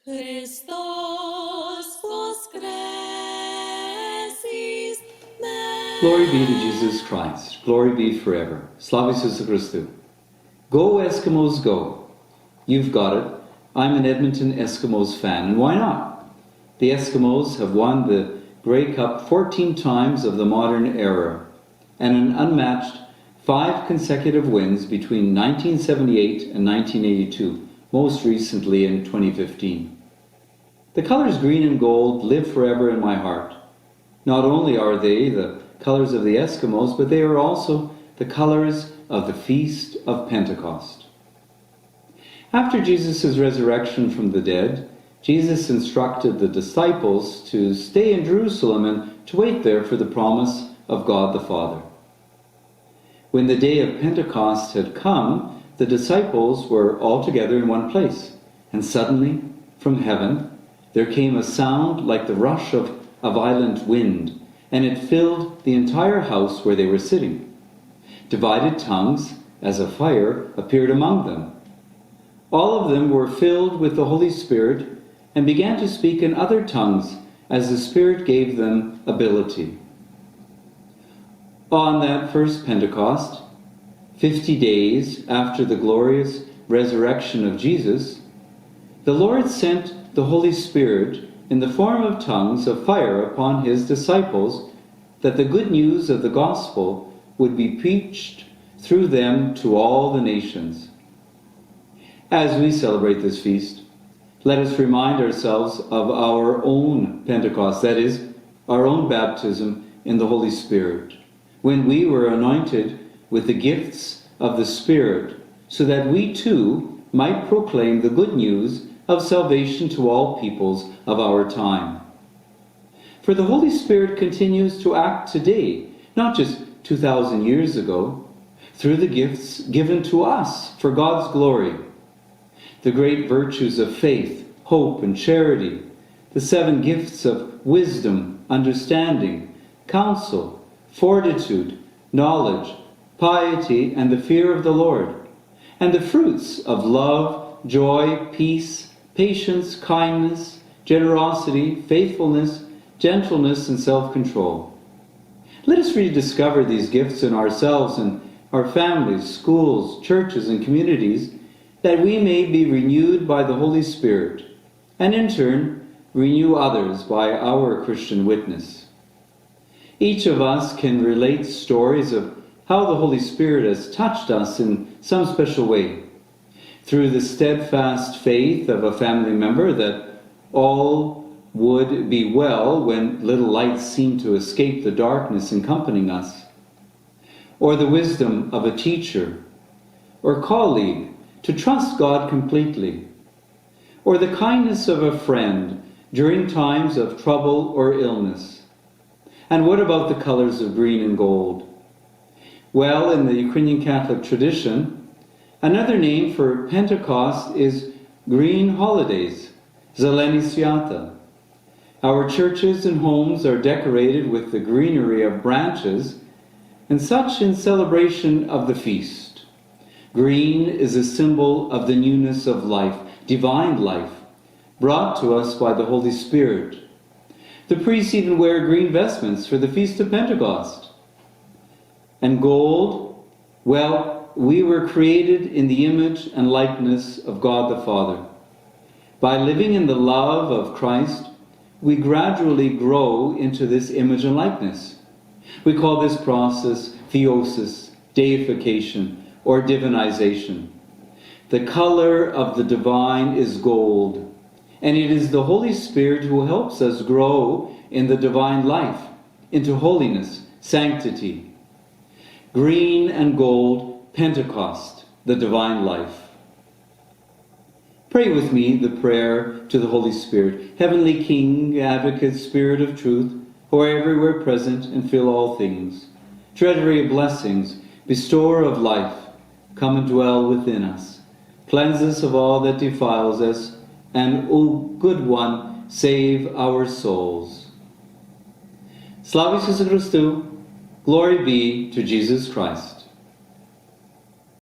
Christos voskresis. Glory be to Jesus Christ. Glory be forever. Slava Isusu Christu. Go Eskimos, go. You've got it. I'm an Edmonton Eskimos fan, and why not? The Eskimos have won the Grey Cup 14 times of the modern era, and an unmatched 5 consecutive wins between 1978 and 1982, most recently in 2015. The colors green and gold live forever in my heart. Not only are they the colors of the Eskimos, but they are also the colors of the Feast of Pentecost. After Jesus' resurrection from the dead, Jesus instructed the disciples to stay in Jerusalem and to wait there for the promise of God the Father. When the day of Pentecost had come, the disciples were all together in one place, and suddenly, from heaven, there came a sound like the rush of a violent wind, and it filled the entire house where they were sitting. Divided tongues, as of fire, appeared among them. All of them were filled with the Holy Spirit and began to speak in other tongues as the Spirit gave them ability. On that first Pentecost, 50 days after the glorious resurrection of Jesus, the Lord sent the Holy Spirit in the form of tongues of fire upon his disciples, that the good news of the gospel would be preached through them to all the nations. As we celebrate this feast, let us remind ourselves of our own Pentecost, that is, our own baptism in the Holy Spirit, when we were anointed with the gifts of the Spirit, so that we too might proclaim the good news of salvation to all peoples of our time. For the Holy Spirit continues to act today, not just 2,000 years ago, through the gifts given to us for God's glory. The great virtues of faith, hope, and charity, the 7 gifts of wisdom, understanding, counsel, fortitude, knowledge, piety, and the fear of the Lord, and the fruits of love, joy, peace, patience, kindness, generosity, faithfulness, gentleness, and self-control. Let us rediscover these gifts in ourselves and our families, schools, churches, and communities, that we may be renewed by the Holy Spirit, and in turn, renew others by our Christian witness. Each of us can relate stories of how the Holy Spirit has touched us in some special way, through the steadfast faith of a family member that all would be well when little lights seem to escape the darkness encompassing us, or the wisdom of a teacher or colleague to trust God completely, or the kindness of a friend during times of trouble or illness. And what about the colors of green and gold? Well, in the Ukrainian Catholic tradition, another name for Pentecost is Green Holidays, Zeleny Sviata. Our churches and homes are decorated with the greenery of branches, and such in celebration of the feast. Green is a symbol of the newness of life, divine life, brought to us by the Holy Spirit. The priests even wear green vestments for the Feast of Pentecost. And gold, well, we were created in the image and likeness of God the Father. By living in the love of Christ, we gradually grow into this image and likeness. We call this process theosis, deification, or divinization. The color of the divine is gold, and it is the Holy Spirit who helps us grow in the divine life, into holiness, sanctity. Green and gold, Pentecost, the divine life. Pray with me the prayer to the Holy Spirit. Heavenly King, Advocate, Spirit of truth, who are everywhere present and fill all things, treasury of blessings, bestower of life, come and dwell within us. Cleanse us of all that defiles us, and, O good one, save our souls. Slava Isusu Christu, glory be to Jesus Christ.